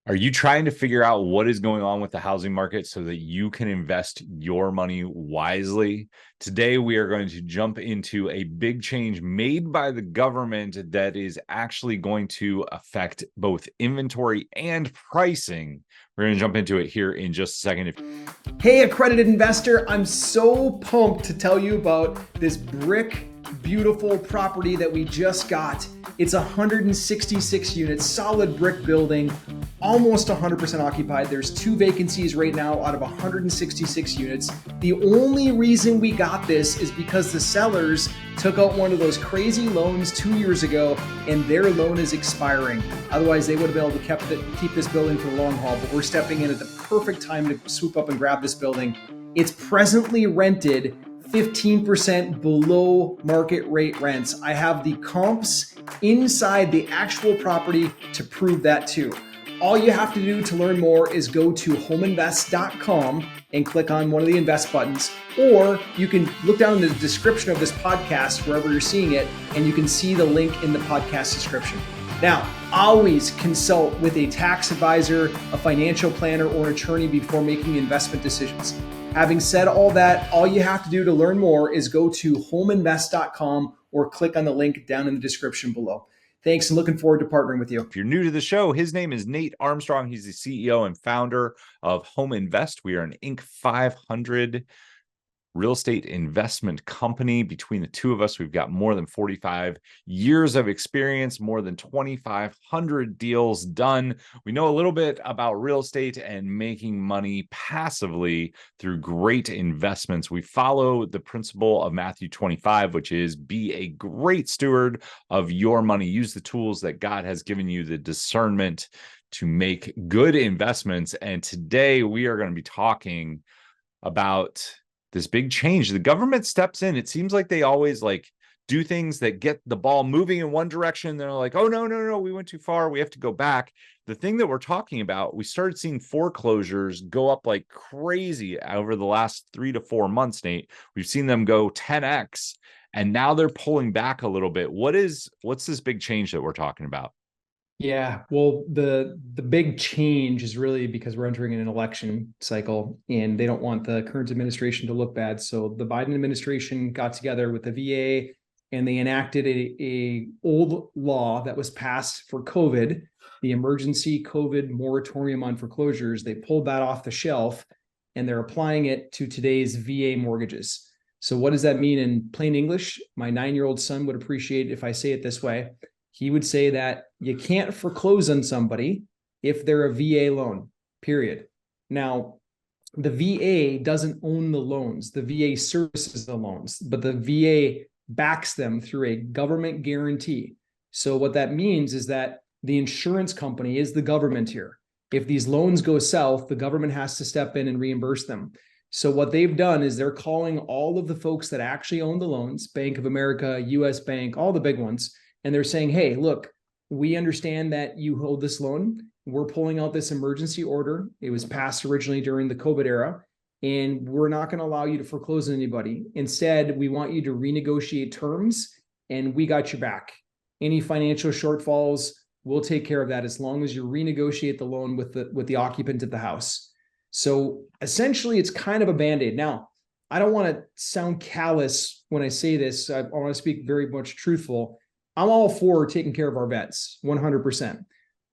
Are you trying to figure out what is going on with the housing market so that you can invest your money wisely? Today, we are going to jump into a big change made by the government that is actually going to affect both inventory and pricing. We're going to jump into it here in just a second. Hey, accredited investor, I'm so pumped to tell you about this brick beautiful property that we just got. It's 166 units, solid brick building, almost 100% occupied. There's 2 vacancies right now out of 166 units. The only reason we got this is because the sellers took out one of those crazy loans 2 years ago and their loan is expiring. Otherwise, they would have been able to keep this building for the long haul, but we're stepping in at the perfect time to swoop up and grab this building. It's presently rented 15% below market rate rents. I have the comps inside the actual property to prove that too. All you have to do to learn more is go to homeinvest.com and click on one of the invest buttons, or you can look down in the description of this podcast wherever you're seeing it, and you can see the link in the podcast description. Now, always consult with a tax advisor, a financial planner, or an attorney before making investment decisions. Having said all that, all you have to do to learn more is go to homeinvest.com or click on the link down in the description below. Thanks, and looking forward to partnering with you. If you're new to the show, his name is Nate Armstrong. He's the CEO and founder of Home Invest. We are an Inc. 500 real estate investment company. Between the two of us, we've got more than 45 years of experience, more than 2,500 deals done. We know a little bit about real estate and making money passively through great investments. We follow the principle of Matthew 25, which is be a great steward of your money. Use the tools that God has given you, the discernment to make good investments. And today we are going to be talking about this big change. The government steps in. It seems like they always do things that get the ball moving in one direction. They're like, oh, no, we went too far. We have to go back. The thing that we're talking about, we started seeing foreclosures go up like crazy over the last 3 to 4 months, Nate. We've seen them go 10x, and now they're pulling back a little bit. What's this big change that we're talking about? Yeah, well, the big change is really because we're entering an election cycle and they don't want the current administration to look bad. So the Biden administration got together with the VA and they enacted a old law that was passed for COVID, the emergency COVID moratorium on foreclosures. They pulled that off the shelf and they're applying it to today's VA mortgages. So what does that mean in plain English? My 9-year-old son would appreciate if I say it this way. He would say that you can't foreclose on somebody if they're a VA loan, period. Now, the VA doesn't own the loans. The VA services the loans, but the VA backs them through a government guarantee. So what that means is that the insurance company is the government here. If these loans go south, the government has to step in and reimburse them. So what they've done is they're calling all of the folks that actually own the loans, Bank of America, US Bank, all the big ones, and they're saying, hey, look, we understand that you hold this loan. We're pulling out this emergency order. It was passed originally during the COVID era, and we're not going to allow you to foreclose on anybody. Instead, we want you to renegotiate terms, and we got your back. Any financial shortfalls, we'll take care of that as long as you renegotiate the loan with the occupant of the house. So essentially, it's kind of a Band-Aid. Now, I don't want to sound callous when I say this. I want to speak very much truthful. I'm all for taking care of our vets, 100%.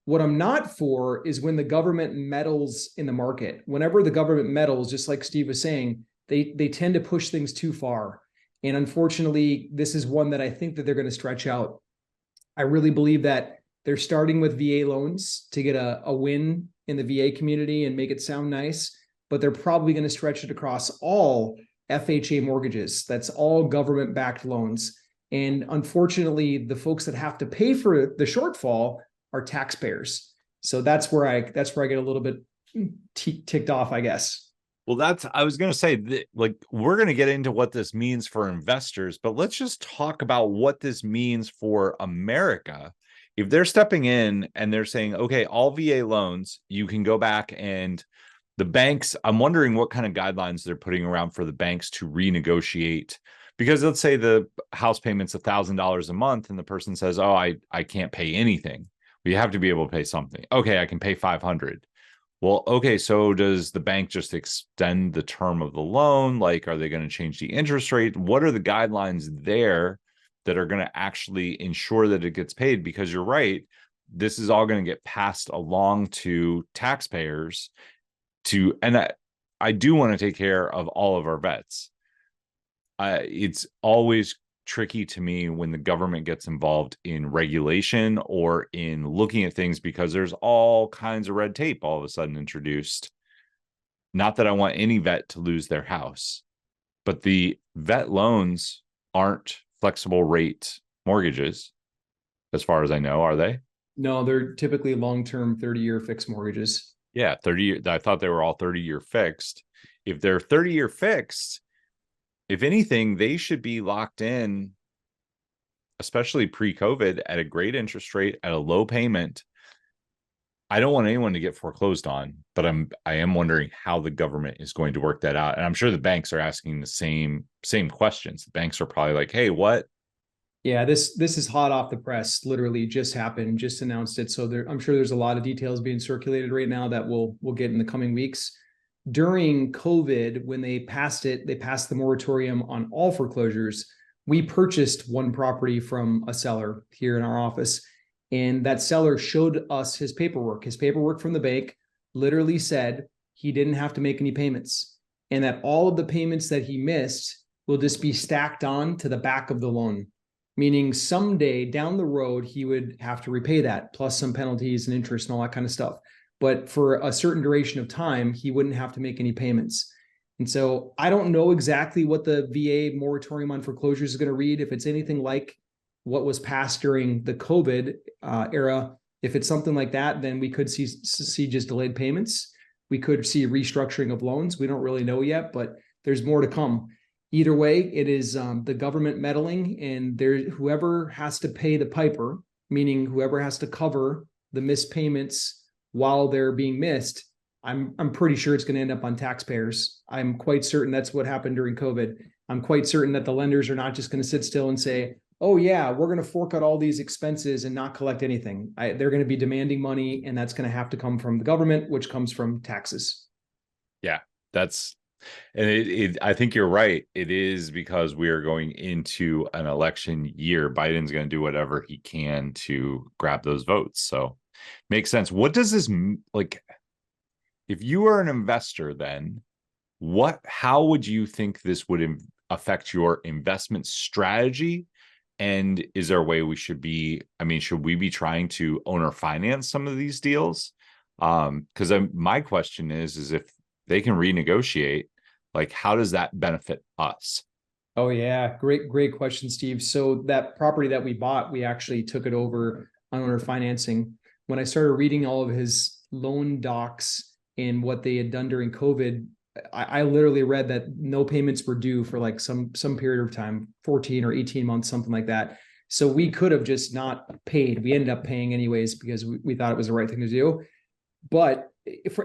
What I'm not for is when the government meddles in the market. Whenever the government meddles, just like Steve was saying, they tend to push things too far. And unfortunately, this is one that I think that they're going to stretch out. I really believe that they're starting with VA loans to get a win in the VA community and make it sound nice, but they're probably going to stretch it across all FHA mortgages. That's all government-backed loans. And unfortunately, the folks that have to pay for the shortfall are taxpayers. So that's where I get a little bit ticked off, I guess. Well, I was going to say that, we're going to get into what this means for investors, but let's just talk about what this means for America. If they're stepping in and they're saying, okay, all VA loans, you can go back, and the banks, I'm wondering what kind of guidelines they're putting around for the banks to renegotiate. Because let's say the house payment's $1,000 a month and the person says, oh, I can't pay anything. You have to be able to pay something. Okay, I can pay 500. Well, okay, so does the bank just extend the term of the loan? Like, are they going to change the interest rate? What are the guidelines there that are going to actually ensure that it gets paid? Because you're right, this is all going to get passed along to taxpayers and I do want to take care of all of our vets. It's always tricky to me when the government gets involved in regulation or in looking at things because there's all kinds of red tape all of a sudden introduced. Not that I want any vet to lose their house, but the vet loans aren't flexible rate mortgages, as far as I know, are they? No, they're typically long-term 30-year fixed mortgages. Yeah, 30 year. I thought they were all 30-year fixed. If they're 30-year fixed, if anything, they should be locked in, especially pre-COVID, at a great interest rate, at a low payment. I don't want anyone to get foreclosed on, but I am wondering how the government is going to work that out. And I'm sure the banks are asking the same questions. The banks are probably like, "Hey, what?" Yeah, this is hot off the press. Literally just happened, just announced it. So I'm sure there's a lot of details being circulated right now that we'll get in the coming weeks. During COVID, when they passed the moratorium on all foreclosures. We purchased one property from a seller here in our office, and that seller showed us his paperwork. His paperwork from the bank literally said he didn't have to make any payments, and that all of the payments that he missed will just be stacked on to the back of the loan, meaning someday down the road, he would have to repay that, plus some penalties and interest and all that kind of stuff. But for a certain duration of time, he wouldn't have to make any payments. And so I don't know exactly what the VA moratorium on foreclosures is going to read. If it's anything like what was passed during the COVID era, if it's something like that, then we could see just delayed payments. We could see restructuring of loans. We don't really know yet, but there's more to come. Either way, it is the government meddling, and whoever has to pay the piper, meaning whoever has to cover the missed payments while they're being missed. I'm pretty sure it's going to end up on taxpayers. I'm quite certain that's what happened during COVID. I'm quite certain that the lenders are not just going to sit still and say, "Oh yeah, we're going to fork out all these expenses and not collect anything." They're going to be demanding money, and that's going to have to come from the government, which comes from taxes. Yeah, I think you're right. It is because we are going into an election year. Biden's going to do whatever he can to grab those votes. So makes sense. What does this like? If you are an investor, then how would you think this would affect your investment strategy? And is there a way we should be, I mean, should we be trying to owner finance some of these deals? Because my question is if they can renegotiate, like, how does that benefit us? Oh yeah, great question, Steve. So that property that we bought, we actually took it over on owner financing. When I started reading all of his loan docs and what they had done during COVID, I literally read that no payments were due for like some period of time, 14 or 18 months, something like that. So we could have just not paid. We ended up paying anyways because we thought it was the right thing to do. But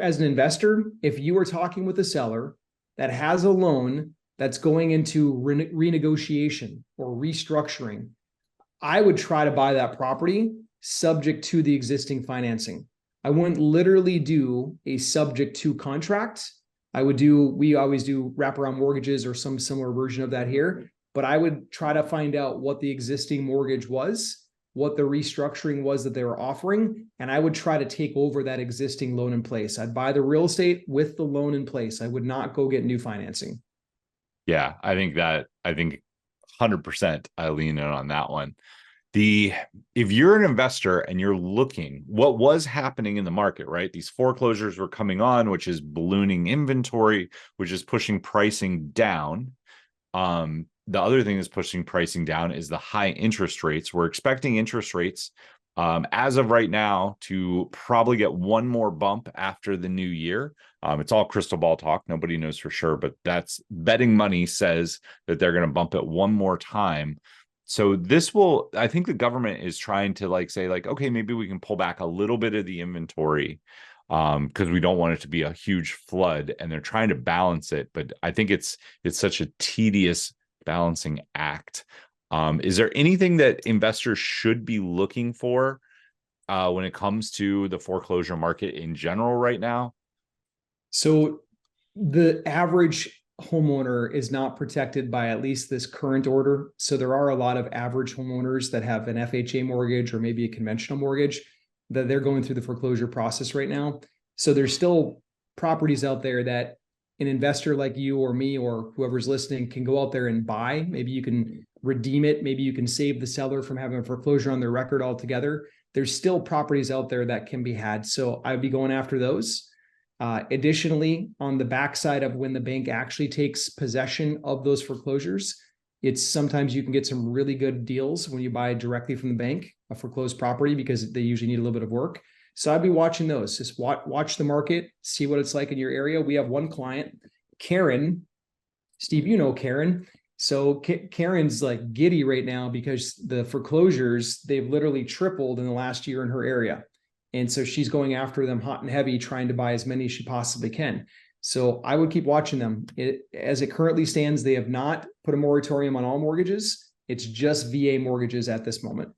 as an investor, if you are talking with a seller that has a loan that's going into renegotiation or restructuring, I would try to buy that property subject to the existing financing. I wouldn't literally do a subject to contract. We always do wraparound mortgages or some similar version of that here, but I would try to find out what the existing mortgage was, what the restructuring was that they were offering, and I would try to take over that existing loan in place. I'd buy the real estate with the loan in place. I would not go get new financing. Yeah, I think 100% I lean in on that one. If you're an investor and you're looking what was happening in the market, right? These foreclosures were coming on, which is ballooning inventory, which is pushing pricing down. The other thing that's pushing pricing down is the high interest rates. We're expecting interest rates as of right now to probably get one more bump after the new year. It's all crystal ball talk. Nobody knows for sure, but that's betting money says that they're going to bump it one more time. So I think the government is trying to say, okay, maybe we can pull back a little bit of the inventory because we don't want it to be a huge flood, and they're trying to balance it. But I think it's such a tedious balancing act. Is there anything that investors should be looking for when it comes to the foreclosure market in general right now? So the average homeowner is not protected by at least this current order. So there are a lot of average homeowners that have an FHA mortgage or maybe a conventional mortgage that they're going through the foreclosure process right now. So there's still properties out there that an investor like you or me or whoever's listening can go out there and buy. Maybe you can redeem it. Maybe you can save the seller from having a foreclosure on their record altogether. There's still properties out there that can be had. So I'd be going after those. Additionally, on the backside of when the bank actually takes possession of those foreclosures, it's sometimes you can get some really good deals when you buy directly from the bank, a foreclosed property, because they usually need a little bit of work. So I'd be watching those. Just watch the market, see what it's like in your area. We have one client, Karen. Steve, you know Karen. So Karen's like giddy right now because the foreclosures, they've literally tripled in the last year in her area. And so she's going after them hot and heavy, trying to buy as many as she possibly can. So I would keep watching them. As it currently stands, they have not put a moratorium on all mortgages. It's just VA mortgages at this moment.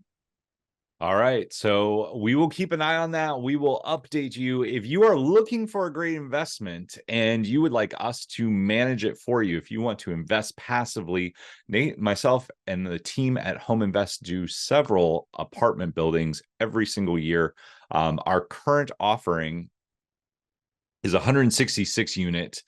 All right. So we will keep an eye on that. We will update you. If you are looking for a great investment and you would like us to manage it for you, if you want to invest passively, Nate, myself, and the team at Home Invest do several apartment buildings every single year. Our current offering is 166 unit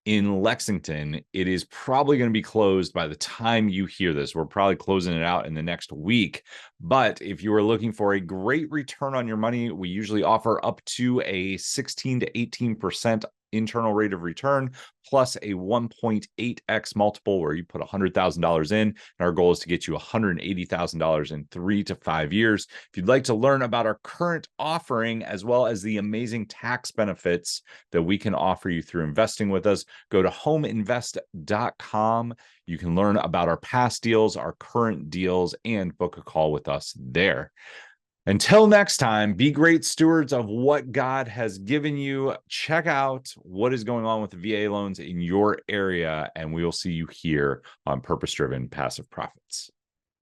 in Lexington. It is probably going to be closed by the time you hear this. We're probably closing it out in the next week. But if you are looking for a great return on your money, we usually offer up to a 16 to 18% internal rate of return, plus a 1.8x multiple where you put $100,000 in. And our goal is to get you $180,000 in 3 to 5 years. If you'd like to learn about our current offering, as well as the amazing tax benefits that we can offer you through investing with us, go to homeinvest.com. You can learn about our past deals, our current deals, and book a call with us there. Until next time, be great stewards of what God has given you. Check out what is going on with the VA loans in your area, and we will see you here on Purpose Driven Passive Profits.